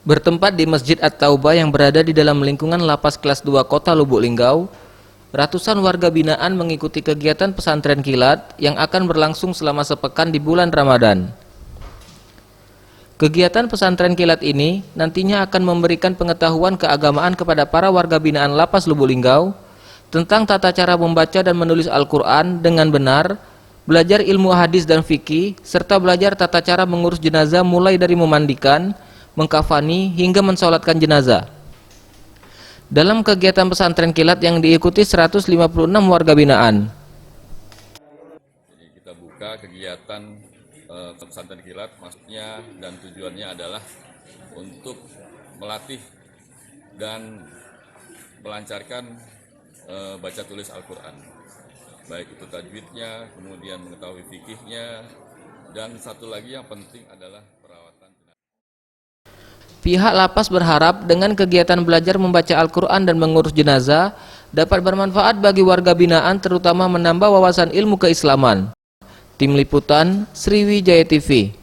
Bertempat di Masjid At-Taubah yang berada di dalam lingkungan Lapas Kelas 2 Kota Lubuk Linggau, ratusan warga binaan mengikuti kegiatan pesantren kilat yang akan berlangsung selama sepekan di bulan Ramadan. Kegiatan pesantren kilat ini nantinya akan memberikan pengetahuan keagamaan kepada para warga binaan Lapas Lubuk Linggau tentang tata cara membaca dan menulis Al-Quran dengan benar, belajar ilmu hadis dan fikih, serta belajar tata cara mengurus jenazah mulai dari memandikan, mengkafani hingga mensolatkan jenazah. Dalam kegiatan pesantren kilat yang diikuti 156 warga binaan. Jadi kita buka kegiatan pesantren kilat, maksudnya dan tujuannya adalah untuk melatih dan melancarkan baca tulis Al-Quran, baik itu tajwidnya, kemudian mengetahui fikihnya, dan satu lagi yang penting adalah perawatan. Pihak lapas berharap dengan kegiatan belajar membaca Al-Quran dan mengurus jenazah dapat bermanfaat bagi warga binaan, terutama menambah wawasan ilmu keislaman. Tim Liputan Sriwijaya TV.